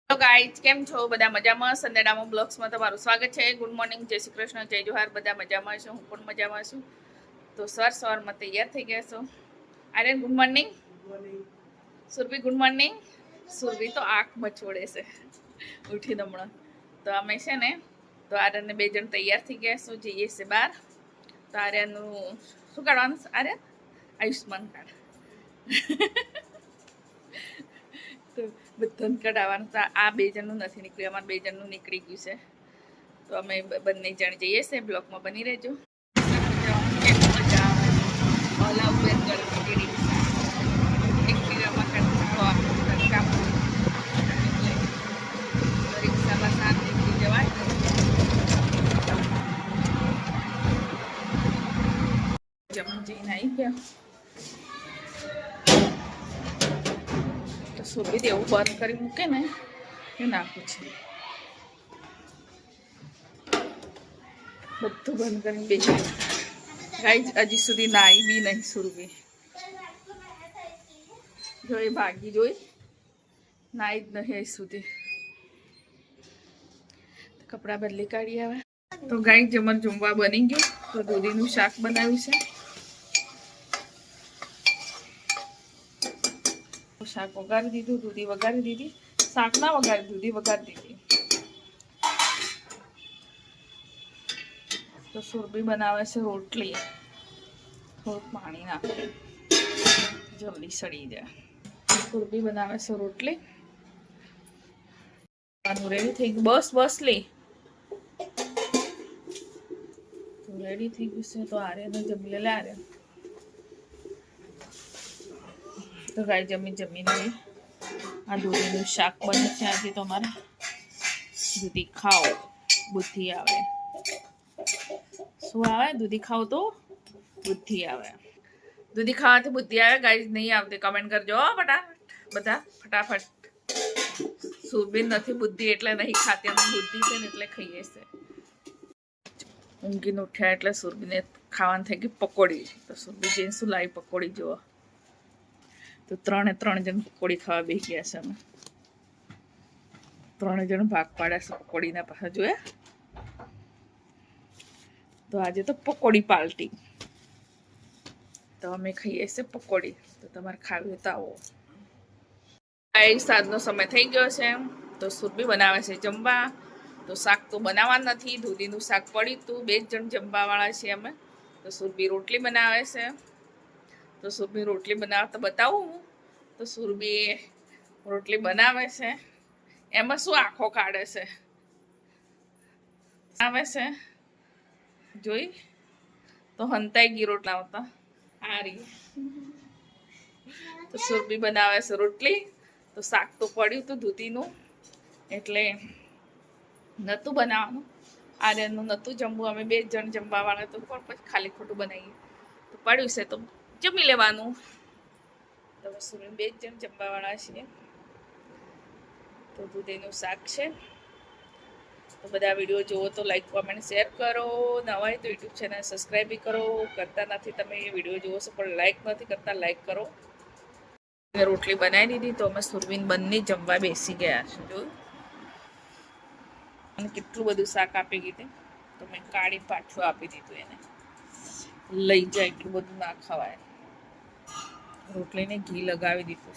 તો ગાઈઝ કેમ છો બધા મજામાં? સંદેડામાં બ્લોગ્સમાં તમારું સ્વાગત છે. ગુડ મોર્નિંગ, જય શ્રી કૃષ્ણ, જય જોહાર. બધા મજામાં છો? હું પણ મજામાં છું. તો સવારમાં તૈયાર થઈ ગયા છો? Aryan good morning. Surabhi good morning. Surabhi તો આંખ મચોડે છે ઉઠીને હમણાં. તો અમે છે ને તો આર્યનને 2 જણ તૈયાર થઈ ગયા છો, જઈએ છે બહાર. તો આર્યનનું શું કાઢવાનું છે? આર્યન આયુષ્માન કાર્ડ તો બધાને કઢાવવાનું. તો આ 2 જણનું નથી નીકળ્યું, અમારે 2 જણનું નીકળી ગયું છે. તો અમે બંને જણ જઈએ છીએ. બ્લોકમાં બની રહેજો. રિક્ષામાં સાત નીકળી જવાય. જમી જઈને આવી ગયા. તો સુરભી એવું બંધ કરી મૂકે ને એ નાખું છે. બધું બંધ કરીને બેસી ગાઈઝ. હજી સુધી નાઈ બી નહીં સુરભી. જોઈ ભાગી જોઈ નાઈ જ નહીં હજી સુધી. કપડાં બદલી કાઢી આવે. તો ગાઈઝ અમારે જમવા બની ગયું. તો દૂધીનું શાક બનાવ્યું છે. શાક વઘારી દીધું, દૂધી વઘારી દીધી. શાક ના વઘારી, દૂધી વઘારી દીધી. તો સુરભી બનાવે છે રોટલી. થોડુંક પાણી નાખે જલ્દી સડી જાય. સુરભી બનાવે છે રોટલી. રેડી થઈ ગયું. બસ લે. તો રેડી થઈ ગયું છે. તો આર્યને જમી લે. આર્યન તો ગાય જમી લઈ. આ દૂધીનું શાક બને છે આજે. તો અમારે દૂધી ખાઓ બુદ્ધિ આવે. શું આવે? દૂધી ખાઓ તો બુદ્ધિ આવે. દૂધી ખાવાથી બુદ્ધિ આવે ગાઈઝ? નહીં આવતી કમેન્ટ કરજો બધા ફટાફટ. સુરભી નથી બુદ્ધિ એટલે નહીં ખાતી, અમે બુદ્ધિ છે ને એટલે ખાઈએ છે. ઊંઘીને ઉઠ્યા એટલે સુરભીને ખાવાનું થઈ ગયું પકોડી. તો સુરભી જઈને શું લાવી પકોડી જોવો. તો 3 જણ પકોડી ખાવા બેસી ગયા છે. અમે 3 જણ ભાગ પાડ્યા છે પકોડીના પાછા. જોયા? તો આજે તો પકોડી પાર્ટી. તો અમે ખાઈએ છીએ પકોડી. તો તમારે ખાવી હોય તો આવો. સાંજનો સમય થઈ ગયો છે. તો સુરભી બનાવે છે જમવા. તો શાક તો બનાવવા નથી, દૂધીનું શાક પડ્યું હતું. 2 જણ જમવાવાળા છીએ અમે. તો સુરભી રોટલી બનાવે છે. તો સુરભી રોટલી બનાવતા બતાવું. તો સુરભી રોટલી બનાવે છે. એમાં શું આંખો કાઢે છે? આવે છે જોઈ. તો હંતાઈ ગઈ રોટલા આવતા આ રહી. તો સુરભી બનાવે છે રોટલી. તો શાક તો પડ્યું હતું દૂધીનું એટલે નહોતું બનાવવાનું. આર્યનનું નહોતું જમવું. અમે 2 જણ જમવાવાળા તો પણ પછી ખાલી ખોટું બનાવીએ. તો પડ્યું છે તો જમી લેવાનું. તો સુરભી 2 જણ જમવાવાળા છીએ. તો દૂધીનું શાક છે. તો બધા વિડીયો જુઓ તો લાઈક કોમેન્ટ શેર કરો. નવા હોય તો યુટ્યુબ ચેનલ સબસ્ક્રાઈબ બી કરો. કરતા નથી તમે વિડીયો જુઓ છો પણ લાઈક નથી કરતા, લાઈક કરો. રોટલી બનાવી દીધી. તો અમે સુરભીને બંને જમવા બેસી ગયા છે. જોયું? અને કેટલું બધું શાક આપી દીધું. તો મેં કાઢી પાછું આપી દીધું એને. લઈ જાય એટલું બધું ના ખવાય. રોટલીને ઘી લગાવી દીધું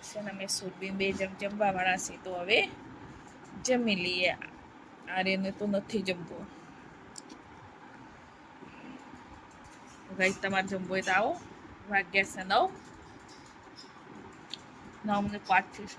છે ને. અમે સુરભી 2 જણ જમવાવાળા છીએ. તો હવે જમી લઈએ. આર્યને તો નથી જમવું. ગાઈસ તમારે જમવું હોય તો આવો. વાગ્યા છે 9 ને 5 થી